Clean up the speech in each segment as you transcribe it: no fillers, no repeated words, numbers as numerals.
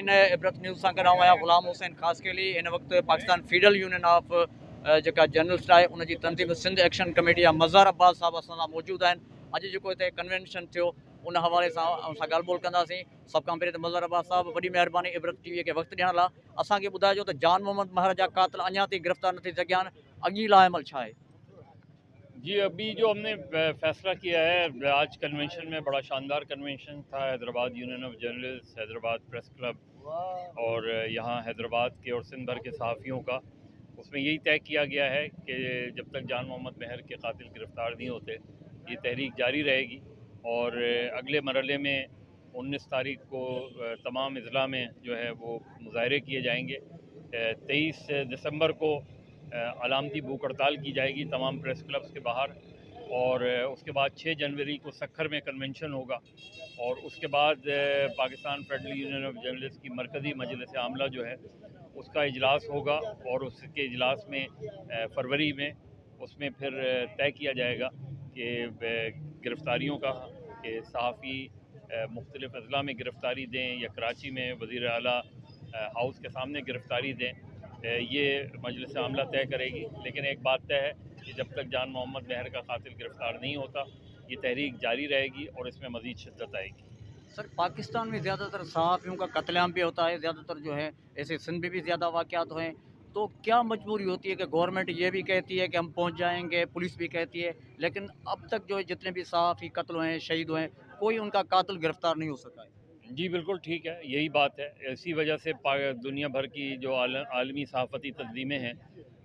नाज़रीन इबरत न्यूज़ सां गॾु आहियां ग़ुलाम हुसैन ख़ासि के लिए इन वक़्तु पाकिस्तान फीडरल यूनियन ऑफ जेका जर्नलिस्ट आहे उनजी तंज़ीम सिंध एक्शन कमेटी आहे मज़हर अब्बास साहब असां सां मौजूदु आहिनि। अॼु जेको हिते कन्वेंशन थियो उन हवाले सां ॻाल्हि ॿोल कंदासीं। सभ खां पहिरीं त मज़हर अब्बास साहब वॾी महिरबानी इबरत टीवीअ खे वक़्तु ॾियण लाइ। असांखे ॿुधाइजो त जान मोहम्मद महर जा क़ातिल अञा ताईं गिरफ़्तार न थी सघिया आहिनि, अॻी लाइमल छा आहे? जी, अभी जो हमने फैसला किया है, आज कन्वेंशन में बड़ा शानदार कन्वेंशन था। Hyderabad union of journalist, Hyderabad press club और यहाँ हैदराबाद के और सिंध भर के सहाफ़ियों का, उसमें यही तय किया गया है कि जब तक जान मोहम्मद महर के कातिल गिरफ़्तार नहीं होते ये तहरीक जारी रहेगी। और अगले मरहले में 19 तारीख को तमाम अज़ला में जो है वो मुज़ाहरे किए जाएंगे। 23 दिसंबर को अलामती भूख हड़ताल की जाएगी तमाम प्रेस क्लब्स के बाहर। और उसके बाद 6 जनवरी को सक्खर में कन्वेंशन होगा। और उसके बाद Pakistan federal union of journalist की मरकज़ी मजलिस आमला जो है उसका इजलास होगा। और उसके इजलास में फरवरी में उसमें फिर तय किया जाएगा कि गिरफ़्तारियों का, कि सहाफ़ी मुख्तलिफ़ अज़ला में गिरफ़्तारी दें या कराची में वज़ीर आला हाउस के सामने गिरफ़्तारी दें, ये मजलिस आमला तय करेगी। लेकिन एक बात तय है कि जब तक जान मोहम्मद महर का कातिल गिरफ़्तार नहीं होता ये तहरीक जारी रहेगी और इसमें मज़ीद शिद्दत आएगी। सर, पाकिस्तान में ज़्यादातर सहाफ़ियों का कत्लेआम भी होता है, ज़्यादातर जो है ऐसे सिंध में भी ज़्यादा वाक़यात हैं, तो क्या मजबूरी होती है कि गवर्नमेंट ये भी कहती है कि हम पहुंच जाएंगे, पुलिस भी कहती है, लेकिन अब तक जो है जितने भी सहाफ़ी कत्ल हुए हैं, शहीद हुए हैं, कोई उनका कातिल गिरफ़्तार नहीं हो सका है? जी बिल्कुल ठीक है, यही बात है। इसी वजह से दुनिया भर की जो आलमी सहाफ़ती तंजीमें हैं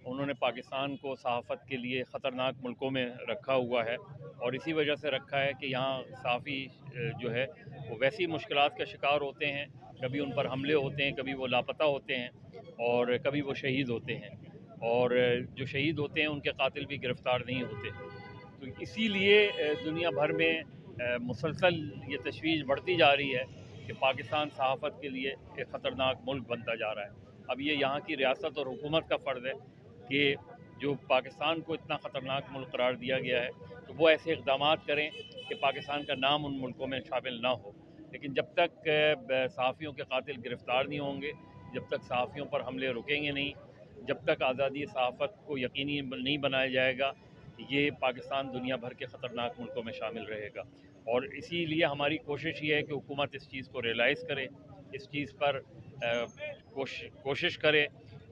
उन्होंने पाकिस्तान को सहाफ़त के लिए ख़तरनाक मुल्कों में रखा हुआ है। और इसी वजह से रखा है कि यहाँ सहाफ़ी जो है वो वैसी मुश्किलात का शिकार होते हैं, कभी उन पर हमले होते हैं, कभी वो लापता होते हैं और कभी वो शहीद होते हैं। और जो शहीद होते हैं उनके कातिल भी गिरफ़्तार नहीं होते। तो इसीलिए दुनिया भर में मुसलसल ये तशवीश बढ़ती जा रही है कि पाकिस्तान सहाफ़त के लिए एक ख़तरनाक मुल्क बनता जा रहा है। अब ये यहाँ की रियासत और हुकूमत का फ़र्ज़ है कि जो पाकिस्तान को इतना ख़तरनाक मुल्क करार दिया गया है तो वो ऐसे इक़दाम करें कि पाकिस्तान का नाम उन मुल्कों में शामिल ना हो। लेकिन जब तक सहाफ़ियों के कातिल गिरफ़्तार नहीं होंगे, जब तक सहाफ़ियों पर हमले रुकेंगे नहीं, जब तक आज़ादी सहाफ़त को यकीनी नहीं बनाया जाएगा, ये पाकिस्तान दुनिया भर के ख़तरनाक मुल्कों में शामिल रहेगा। और इसीलिए हमारी कोशिश ये है कि हुकूमत इस चीज़ को रियलाइज़ करे, इस चीज़ पर कोशिश करे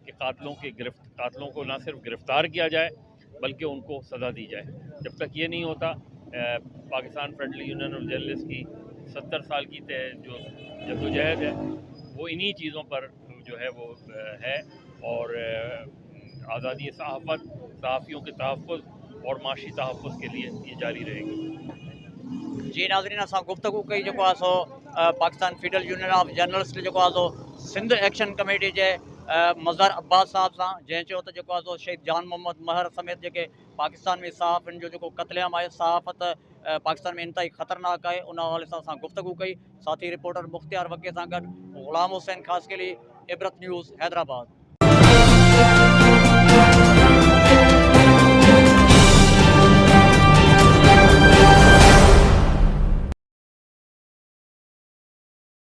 कि कातिलों को ना सिर्फ गिरफ़्तार किया जाए बल्कि उनको सज़ा दी जाए। जब तक ये नहीं होता Pakistan federal union of journalist की 70 साल की जो जद्दोजहद है वो इन्हीं चीज़ों पर जो है वो है। और आज़ादी सहाफ़त, सहाफ़ियों के तहफ़्फ़ुज़ और माशी तहफ़्फ़ुज़ के लिए ये जारी रहेगी। जी नाज़रीन, असां गुफ्तगू कई जेको आहे सो पाकिस्तान फीडरल यूनियन ऑफ जर्नलिस्ट जेको आहे सो सिंध एक्शन कमेटी जे मज़हर अब्बास साहब सां, जंहिं चयो त जेको आहे सो शहीद जान मोहम्मद महर समेत जेके पाकिस्तान में सहाफ़ियुनि जो जेको कत्लेआम आहे, सहाफ़त पाकिस्तान में इंतहाई ख़तरनाक आहे, उन हवाले सां असां गुफ्तगू कई। साथी रिपोर्टर मुख्तियार वकील सां गॾु ग़ुलाम हुसैन ख़ासि के लिए इबरत न्यूज़ हैदराबाद।